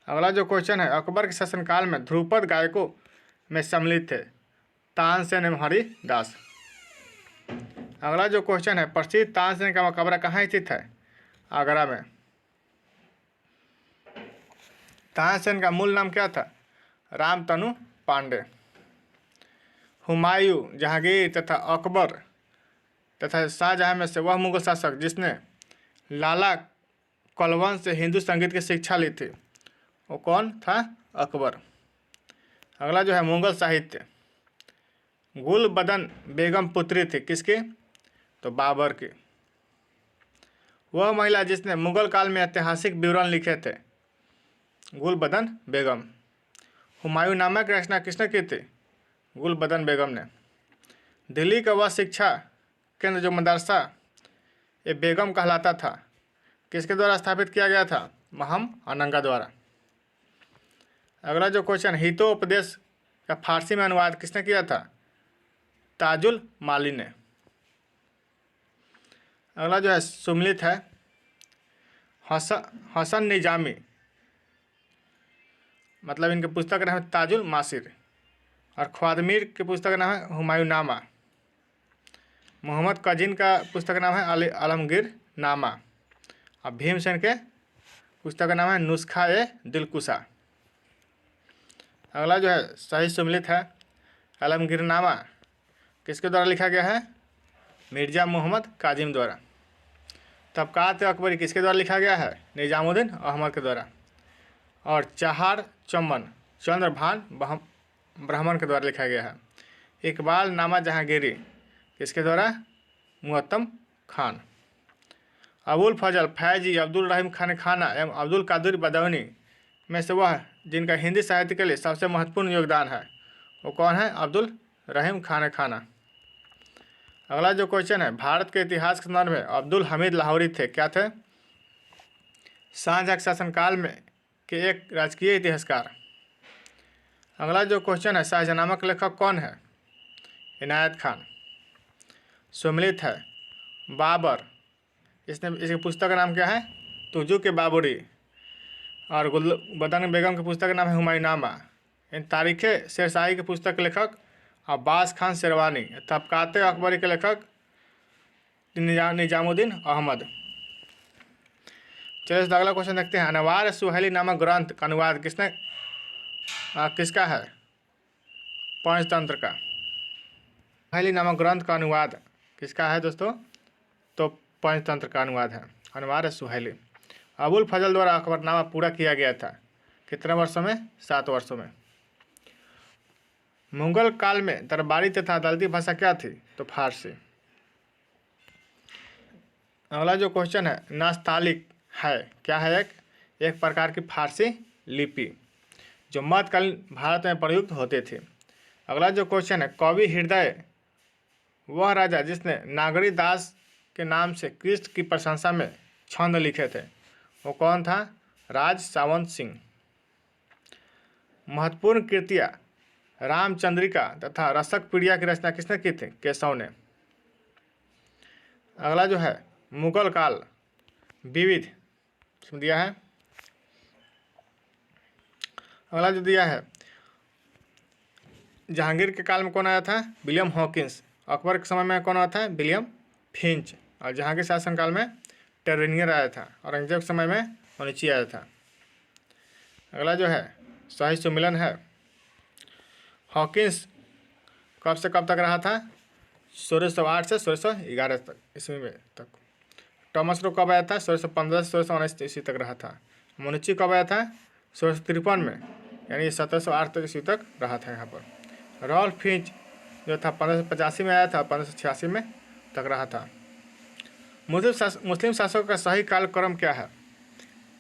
अगला जो क्वेश्चन है, अकबर के शासनकाल में ध्रुपद गायकों में सम्मिलित थे तानसेन एवं हरिदास। अगला जो क्वेश्चन है, प्रसिद्ध तानसेन का मकबरा कहाँ स्थित है? आगरा में। तानसेन का मूल नाम क्या था? रामतनु पांडे। हुमायूं, जहांगीर तथा अकबर तथा शाहजहां में से वह मुगल शासक जिसने लाला कलवन से हिंदू संगीत की शिक्षा ली थी, वो कौन था? अकबर। अगला जो है, मुगल साहित्य। गुलबदन बेगम पुत्री थी किसकी? तो बाबर की। वह महिला जिसने मुगल काल में ऐतिहासिक विवरण लिखे थे, गुलबदन बेगम। हुमायूं नामा की रचना किसने की थी? गुलबदन बेगम ने। दिल्ली का वह शिक्षा केंद्र जो मदरसा ये बेगम कहलाता था, किसके द्वारा स्थापित किया गया था? महम अनंगा द्वारा। अगला जो क्वेश्चन, हितोपदेश का फारसी में अनुवाद किसने किया था? ताजुल माली ने। अगला जो है, सुमिलित है। हसन निजामी, मतलब इनके पुस्तक का नाम है ताजुल मासिर, और ख्वादमीर की पुस्तक का नाम है हुमायूं नामा। मोहम्मद कजीन का पुस्तक का नाम है आलमगीर नामा, और भीमसेन के पुस्तक का नाम है नुस्खा ए दिलकुशा। अगला जो है, सही सुमिलित है। आलमगीर नामा किसके द्वारा लिखा गया है? मिर्जा मोहम्मद काजिम द्वारा। तबकात अकबरी किसके द्वारा लिखा गया है? निजामुद्दीन अहमद के द्वारा। और चहार चमन चंद्रभान ब्राह्मण के द्वारा लिखा गया है। इकबाल नामा जहांगीरी किसके द्वारा? मुअत्तम खान। अबुल फजल फैजी, अब्दुल रहीम खान खाना एवं अब्दुल कादिर बदौनी में से वह जिनका हिंदी साहित्य के लिए सबसे महत्वपूर्ण योगदान है, वो कौन है? अब्दुल रहीम खान खाना। अगला जो क्वेश्चन है, भारत के इतिहास के संदर्भ में अब्दुल हमीद लाहौरी थे, क्या थे? शाहजहां के शासनकाल में के एक राजकीय इतिहासकार। अगला जो क्वेश्चन है, शाहजहांनामा के लेखक कौन है? इनायत खान। सुमिलित है। बाबर, इसकी पुस्तक का नाम क्या है? तुजू के बाबरी, और गुलबदन बेगम की पुस्तक का नाम है हुमायूं नामा। इन तारीख शेरशाही की पुस्तक के लेखक अब्बास खान शेरवानी। तबकात अकबरी के लेखक निजामुद्दीन अहमद। चलिए अगला क्वेश्चन देखते हैं। अनवार सुहेली नामक ग्रंथ का अनुवाद किसका है? पंचतंत्र का। सुहेली नामक ग्रंथ का अनुवाद किसका है दोस्तों? तो पंचतंत्र का अनुवाद है, अनवार सुहेली। अबुल फजल द्वारा अकबरनामा पूरा किया गया था कितने वर्षों में? 7 वर्षों में। मुगल काल में दरबारी तथा अदालती भाषा क्या थी? तो फारसी। अगला जो क्वेश्चन है, नास्तालिक है, क्या है? एक प्रकार की फारसी लिपि जो मध्यकालीन भारत में प्रयुक्त होते थे। अगला जो क्वेश्चन है, कवि हृदय वह राजा जिसने नागरी दास के नाम से कृष्ण की प्रशंसा में छंद लिखे थे, वो कौन था? राज सावंत सिंह। महत्वपूर्ण कृतियाँ रामचंद्रिका तथा रसक पीड़िया की रचना किसने की थी? केशव ने। अगला जो है, मुगल काल विविध दिया है। अगला जो दिया है, जहांगीर के काल में कौन आया था? William Hawkins. अकबर के समय में कौन आया था? William Finch. और जहांगीर शासनकाल में कैरोलिनियर आया था। औरंगजेब के समय में मुनीची आया था। अगला जो है शाही सम्मेलन है। हॉकिंस कब से कब तक रहा था? 1608 से 1611 तक ईस्वी में तक। टॉमस रो कब आया था? 1615 से 1619 ईस्वी तक रहा था। मुनीची कब आया था? 1653 में, यानी 1708 तक ईस्वी तक रहा था यहाँ पर। रॉल्फ फिंच जो था 1585 में आया था, 1586 में तक रहा था। मुस्लिम शासकों का सही कालक्रम क्या है?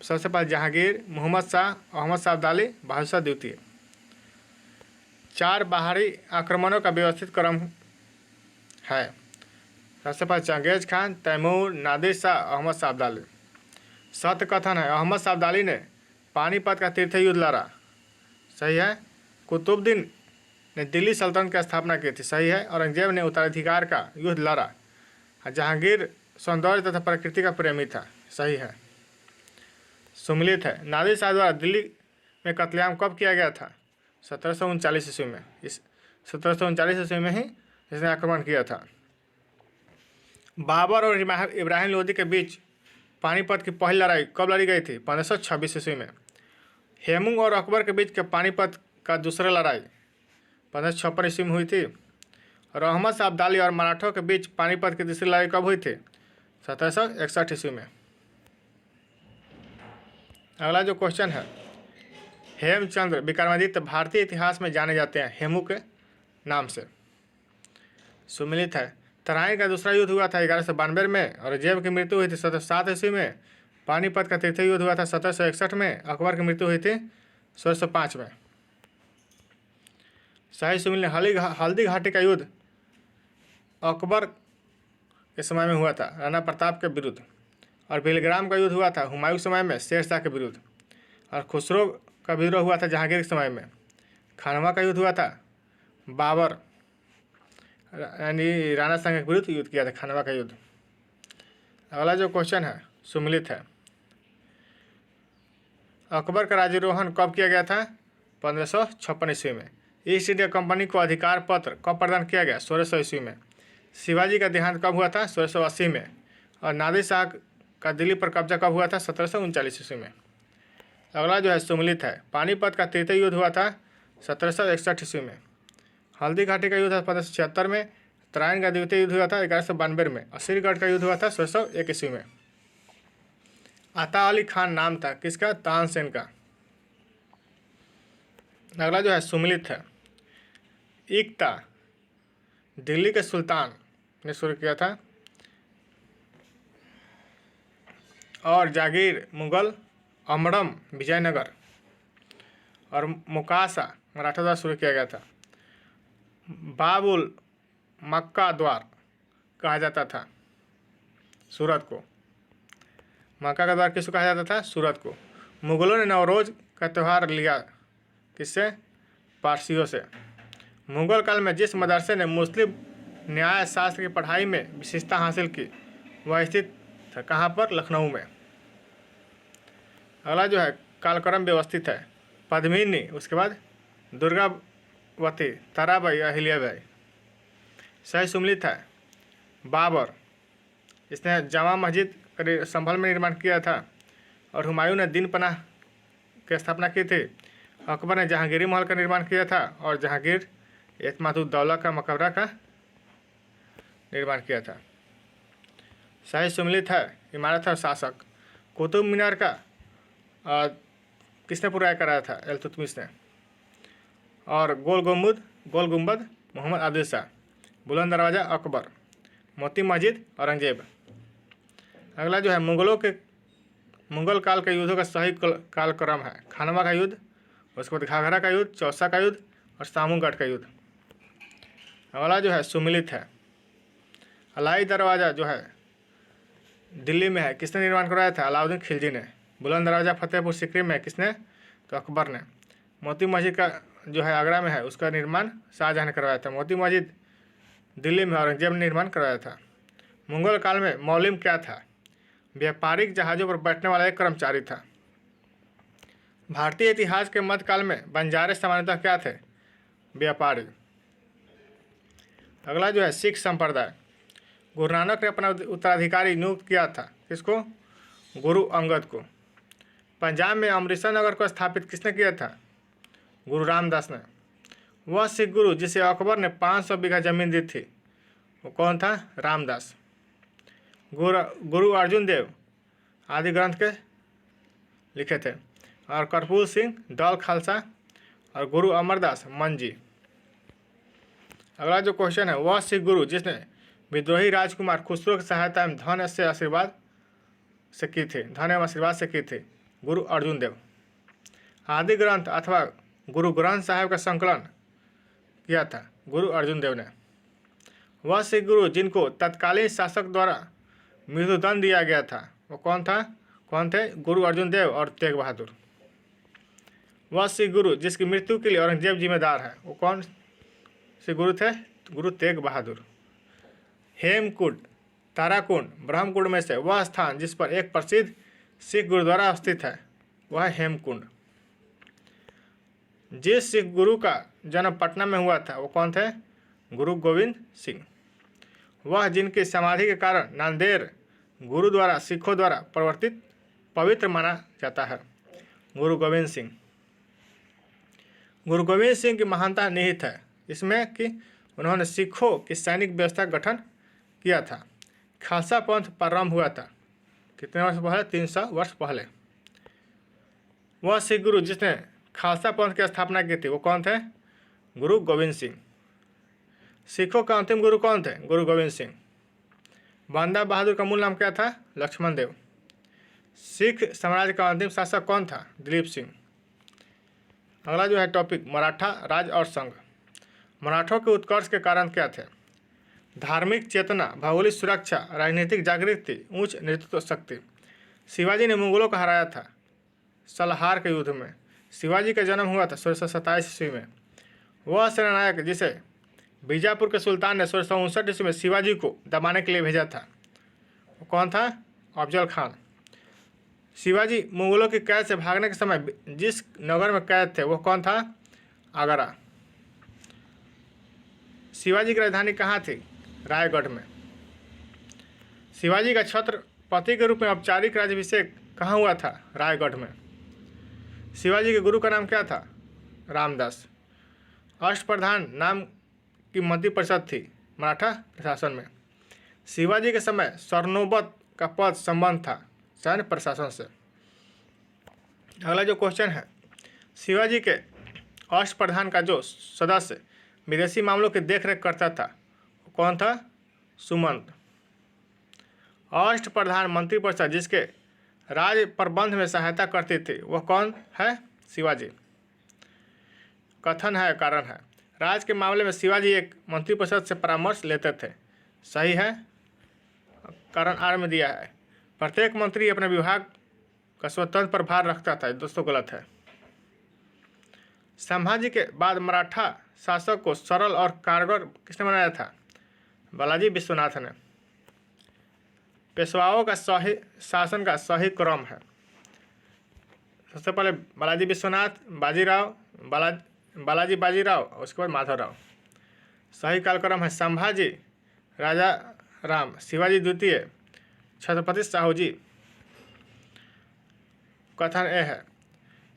सबसे पहले जहांगीर, मोहम्मद शाह, अहमद शाह अब्दाली, बहादुर शाह द्वितीय। 4 बाहरी आक्रमणों का व्यवस्थित क्रम है। सबसे पहले चंगेज खान, तैमूर, नादिर शाह, अहमद शाह अब्दाली। सत्य कथन है अहमद शाह अब्दाली ने पानीपत का तीर्थ युद्ध लड़ा। सही है। कुतुबुद्दीन ने दिल्ली सल्तनत की स्थापना की थी। सही है। औरंगजेब ने उत्तराधिकार का युद्ध लड़ा। जहांगीर सौंदर्य तथा प्रकृति का प्रेमी था। सही है। सुमिलित है नादिर शाह द्वारा दिल्ली में कत्लेआम कब किया गया था? 1739 ईस्वी में। इस 1739 ईस्वी में ही इसने आक्रमण किया था। बाबर और इब्राहिम लोदी के बीच पानीपत की पहली लड़ाई कब लड़ी गई थी? 1526 ईस्वी में। हेमू और अकबर के बीच के पानीपत का दूसरा लड़ाई 1556 ईस्वी में हुई थी। और अहमद शाह अब्दाली और मराठों के बीच पानीपत की तीसरी लड़ाई कब हुई थी? 1761 ईस्वी में। अगला जो क्वेश्चन है, हेमचंद्र विक्रमादित्य भारतीय इतिहास में जाने जाते हैं हेमू के नाम से। सुमिलित है तराइन का दूसरा युद्ध हुआ था 1192 में। और औरंगजेब की मृत्यु हुई थी 1707 ईस्वी में। पानीपत का तृतीय युद्ध हुआ था 1761 में। अकबर की मृत्यु हुई थी 1605 में। शाही सुमिल ने हल्दी घाटी का युद्ध अकबर के समय में हुआ था राणा प्रताप के विरुद्ध। और बेलग्राम का युद्ध हुआ था हुमायूं के समय में शेर शाह के विरुद्ध। और खुसरो का विद्रोह हुआ था जहांगीर के समय में। खानवा का युद्ध हुआ था बाबर यानी राणा संघ के विरुद्ध युद्ध किया था, खानवा का युद्ध। अगला जो क्वेश्चन है सुमिलित है अकबर का राज्यारोहण कब किया गया था? 1556 ईस्वी में। ईस्ट इंडिया कंपनी को अधिकार पत्र कब प्रदान किया गया? 1600 ईस्वी में। शिवाजी का देहांत कब हुआ था? 1680 में। और नादिर शाह का दिल्ली पर कब्जा कब हुआ था? 1739 ईस्वी में। अगला जो है सुमिलित है पानीपत का तृतीय युद्ध हुआ था 1761 ईस्वी में। हल्दी घाटी का युद्ध था 1576 में। तराइन का द्वितीय युद्ध हुआ था 1192 में। असीरगढ़ का युद्ध हुआ था 1601 ईस्वी में। आता अली खान नाम था किसका? तानसेन का। अगला जो है सुमिलित है इक्ता दिल्ली के सुल्तान ने शुरू किया था। और जागीर मुगल, अमरम विजयनगर और मुकासा मराठा द्वारा शुरू किया गया था। बाबुल मक्का द्वार कहा जाता था सूरत को। मक्का का द्वार किसको कहा जाता था? सूरत को। मुगलों ने नवरोज का त्यौहार लिया किससे? पारसियों से। मुगल काल में जिस मदरसे ने मुस्लिम न्याय शास्त्र की पढ़ाई में विशेषता हासिल की वह स्थित था कहाँ पर? लखनऊ में। अगला जो है कालक्रम व्यवस्थित है पद्मिनी, उसके बाद दुर्गावती, ताराबाई, अहिल्याबाई। सही सुमिलित है बाबर, इसने जामा मस्जिद संभल में निर्माण किया था। और हुमायूं ने दीन पनाह की स्थापना की थी। अकबर ने जहांगीरी महल का निर्माण किया था। और जहांगीर एतमादुद्दौला का मकबरा का निर्माण किया था। सही सुमिलित है इमारत और शासक। कुतुब मीनार का किसने पूरा कराया था? इल्तुतमिश ने। और गोल गुंबद मोहम्मद आदिल शाह। बुलंद दरवाज़ा अकबर। मोती मस्जिद औरंगजेब। अगला जो है मुगल काल के युद्धों का सही कालक्रम है खानवा का युद्ध, उसके बाद घाघरा का युद्ध, चौसा का युद्ध और सामूगढ़ का युद्ध। अगला जो है सुमिलित है अलाई दरवाज़ा जो है दिल्ली में है, किसने निर्माण करवाया था? अलाउद्दीन खिलजी ने। बुलंद दरवाज़ा फतेहपुर सीकरी में किसने? तो अकबर ने। मोती मस्जिद का जो है आगरा में है, उसका निर्माण शाहजहाँ ने करवाया था। मोती मस्जिद दिल्ली में औरंगजेब ने निर्माण करवाया था। मुगल काल में मौलिम क्या था? व्यापारिक जहाज़ों पर बैठने वाला एक कर्मचारी था। भारतीय इतिहास के मध्यकाल में बंजारे सामान्यतः क्या थे? व्यापारी। अगला जो है सिख संप्रदाय। गुरु नानक ने अपना उत्तराधिकारी नियुक्त किया था किसको? गुरु अंगद को। पंजाब में अमृतसर नगर को स्थापित किसने किया था? गुरु रामदास ने। वह सिख गुरु जिसे अकबर ने 500 बीघा जमीन दी थी, वो कौन था? रामदास। गुरु अर्जुन देव आदि ग्रंथ के लिखे थे, और कर्पूर सिंह दौल खालसा और गुरु अमरदास मंजी। अगला जो क्वेश्चन है, वह सिख गुरु जिसने विद्रोही राजकुमार खुसरो की सहायता में धन एवं आशीर्वाद से की थी? गुरु अर्जुन देव। आदि ग्रंथ अथवा गुरु ग्रंथ साहिब का संकलन किया था? गुरु अर्जुन देव ने। वह सिख गुरु जिनको तत्कालीन शासक द्वारा मृत्युदंड दिया गया था, वो कौन थे? गुरु अर्जुन देव और तेग बहादुर। वह सिख गुरु जिसकी मृत्यु के लिए औरंगजेब जिम्मेदार है, वो कौन से गुरु थे? गुरु तेग बहादुर। हेमकुंड, ताराकुंड, ब्रह्मकुंड में से वह स्थान जिस पर एक प्रसिद्ध सिख गुरुद्वारा स्थित है, वह है हेमकुंड। जिस सिख गुरु का जन्म पटना में हुआ था, वो कौन थे? गुरु गोविंद सिंह। वह जिनकी समाधि के कारण नांदेड़ गुरुद्वारा सिखों द्वारा पवित्र माना जाता है, गुरु गोविंद सिंह। गुरु गोविंद सिंह की महानता निहित है इसमें कि उन्होंने सिखों की सैनिक व्यवस्था का गठन किया था। खालसा पंथ प्रारंभ हुआ था कितने वर्ष पहले? 300 वर्ष पहले। वह सिख गुरु जिसने खालसा पंथ की स्थापना की थी, वो कौन थे? गुरु गोविंद सिंह। सिखों का अंतिम गुरु कौन थे? गुरु गोविंद सिंह। बांदा बहादुर का मूल नाम क्या था? लक्ष्मण देव। सिख साम्राज्य का अंतिम शासक कौन था? दिलीप सिंह। अगला जो है टॉपिक, मराठा राज और संघ। मराठों के उत्कर्ष के कारण क्या थे? धार्मिक चेतना, भौगोलिक सुरक्षा, राजनीतिक जागृति, उच्च नेतृत्व शक्ति। शिवाजी ने मुगलों को हराया था सलहार के युद्ध में। शिवाजी का जन्म हुआ था 1627 ईस्वी में। वह सेनानायक जिसे बीजापुर के सुल्तान ने 1659 ईस्वी में शिवाजी को दबाने के लिए भेजा था, वो कौन था? अफजल खान। शिवाजी मुगलों की कैद से भागने के समय जिस नगर में कैद थे, वो कौन था? आगरा। शिवाजी की राजधानी कहाँ थी? रायगढ़ में। शिवाजी का छत्रपति के रूप में औपचारिक राज्याभिषेक कहाँ हुआ था? रायगढ़ में। शिवाजी के गुरु का नाम क्या था? रामदास। अष्टप्रधान नाम की मंत्री परिषद थी मराठा प्रशासन में। शिवाजी के समय स्वर्णोबत का पद संबंध था सैन्य प्रशासन से। अगला जो क्वेश्चन है, शिवाजी के अष्टप्रधान का जो सदस्य विदेशी मामलों की देखरेख करता था, वो कौन था? सुमंत। अष्टप्रधान मंत्री परिषद जिसके राज्य प्रबंध में सहायता करती थी, वह कौन है? शिवाजी। कथन है, कारण है। राज्य के मामले में शिवाजी एक मंत्रिपरिषद से परामर्श लेते थे। सही है, कारण आर में दिया है। प्रत्येक मंत्री अपने विभाग का स्वतंत्र प्रभार रखता था। दोस्तों गलत है। संभाजी के बाद मराठा शासक को सरल और कारगर किसने बनाया था? बालाजी विश्वनाथ ने। पेशवाओं का सही शासन का सही क्रम है। सबसे पहले बालाजी विश्वनाथ, बालाजी बाजीराव, उसके बाद माधवराव। सही कालक्रम है संभाजी, राजा राम, शिवाजी द्वितीय, छत्रपति साहू जी। कथन ए है,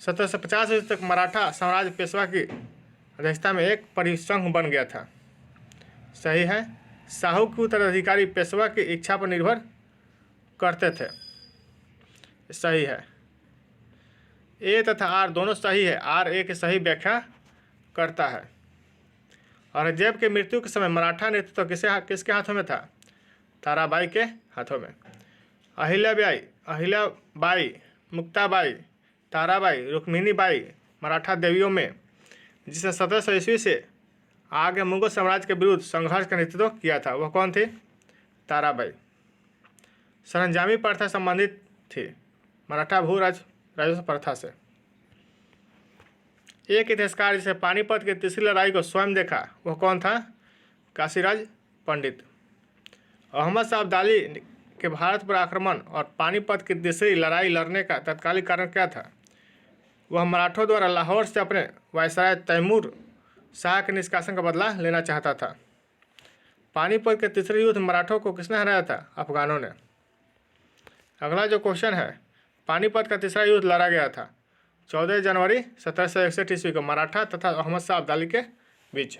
1750 ईस्वी तक मराठा साम्राज्य पेशवा की अध्यक्षता में एक परिसंघ बन गया था। सही है। साहू के उत्तराधिकारी पेशवा की इच्छा पर निर्भर करते थे। सही है। ए तथा आर दोनों सही है। आर ए की सही व्याख्या करता है। औरंगजेब के मृत्यु के समय मराठा नेतृत्व किसके हाथों में था? ताराबाई के हाथों में। अहिल्याबाई, मुक्ताबाई, ताराबाई, रुक्मिणीबाई मराठा देवियों में जिसने 1700 ईस्वी से आगे मुगल साम्राज्य के विरुद्ध संघर्ष का नेतृत्व किया था, वह कौन थी? ताराबाई। सरंजामी प्रथा संबंधित थी मराठा भू राजस्व प्रथा से। एक इतिहासकार जिसे पानीपत की तीसरी लड़ाई को स्वयं देखा, वह कौन था? काशीराज पंडित। अहमद शाह अब्दाली के भारत पर आक्रमण और पानीपत की तीसरी लड़ाई लड़ने का तत्कालिक कारण क्या था? वह मराठों द्वारा लाहौर से अपने वायसराय तैमूर शाह के निष्कासन का बदला लेना चाहता था। पानीपत के तीसरे युद्ध मराठों को किसने हराया था? अफगानों ने। अगला जो क्वेश्चन है, पानीपत का तीसरा युद्ध लड़ा गया था 14 जनवरी 1761 ईस्वी को मराठा तथा अहमद शाह अब्दाली के बीच।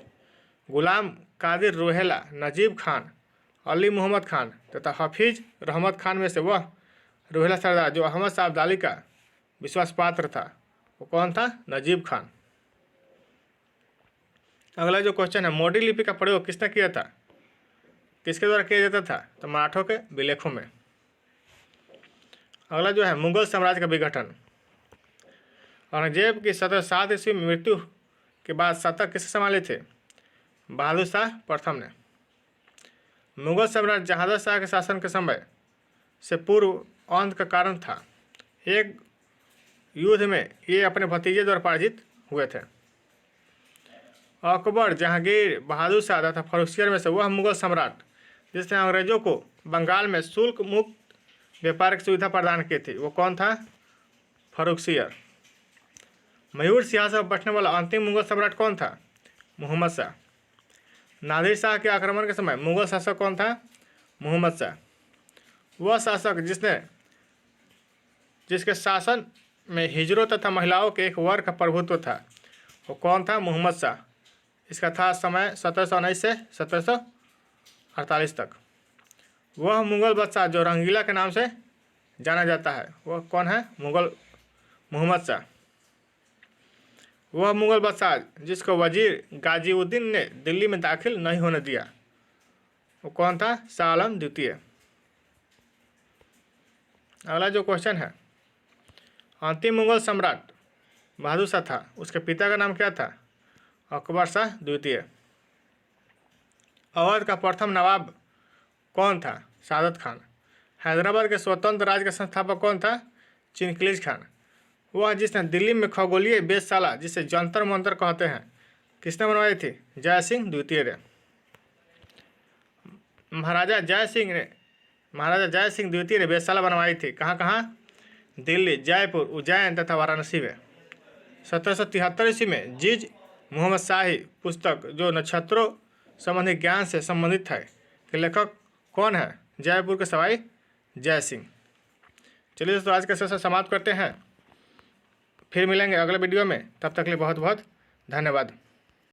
गुलाम कादिर रोहेला, नजीब खान, अली मोहम्मद खान तथा हफीज रहमत खान में से वह रोहेला सरदार जो अहमद शाह अब्दाली का विश्वास पात्र था, वो कौन था? नजीब खान। अगला जो क्वेश्चन है, मोडी लिपि का प्रयोग किसने किया था? किसके द्वारा किया जाता था? तो मराठों के विलेखों में। अगला जो है, मुगल साम्राज्य का विघटन। औरंगजेब की 1707 ईस्वी में मृत्यु के बाद सत्ता किसने संभाली थी? बहादुर शाह प्रथम ने। मुगल सम्राट जहांगीर शाह के शासन के समय से पूर्व अंत का कारण था। एक युद्ध में ये अपने भतीजे द्वारा पराजित हुए थे। अकबर, जहांगीर, बहादुर शाह तथा फर्रुखसियर में से वह मुगल सम्राट जिसने अंग्रेजों को बंगाल में शुल्क मुक्त व्यापार की सुविधा प्रदान की थी, वो कौन था? फर्रुखसियर। मयूर सिंहासन पर बैठने वाला अंतिम मुगल सम्राट कौन था? मोहम्मद शाह। नादिर शाह के आक्रमण के समय मुगल शासक कौन था? मोहम्मद शाह। वह शासक जिसके शासन में हिजरों तथा महिलाओं के एक वर्ग का प्रभुत्व था, वो कौन था? मोहम्मद शाह। इसका था समय 1719 से 1748 तक। वह मुगल बादशाह जो रंगीला के नाम से जाना जाता है, वह कौन है? मोहम्मद शाह। वह मुगल बादशाह जिसको वजीर गाजीउद्दीन ने दिल्ली में दाखिल नहीं होने दिया, वो कौन था? शाह आलम द्वितीय। अगला जो क्वेश्चन है, अंतिम मुगल सम्राट बहादुर शाह था, उसके पिता का नाम क्या था? अकबर शाह द्वितीय। अवध का प्रथम नवाब कौन था? सादत खान। हैदराबाद के स्वतंत्र राज्य का संस्थापक कौन था? चिनकिज खान। वह जिसने दिल्ली में खगोलीय वेधशाला जिसे जंतर मंतर कहते हैं, किसने बनवाई थी? जय सिंह द्वितीय ने। महाराजा जय सिंह द्वितीय ने वेधशाला बनवाई थी। कहाँ कहाँ? दिल्ली, जयपुर, उज्जैन तथा वाराणसी में। 1773 ईस्वी में जीज मोहम्मद शाही पुस्तक जो नक्षत्रों संबंधी ज्ञान से संबंधित है के लेखक कौन है? जयपुर के सवाई जय सिंह। चलिए दोस्तों, आज के सेशन समाप्त करते हैं। फिर मिलेंगे अगले वीडियो में। तब तक के लिए बहुत बहुत धन्यवाद।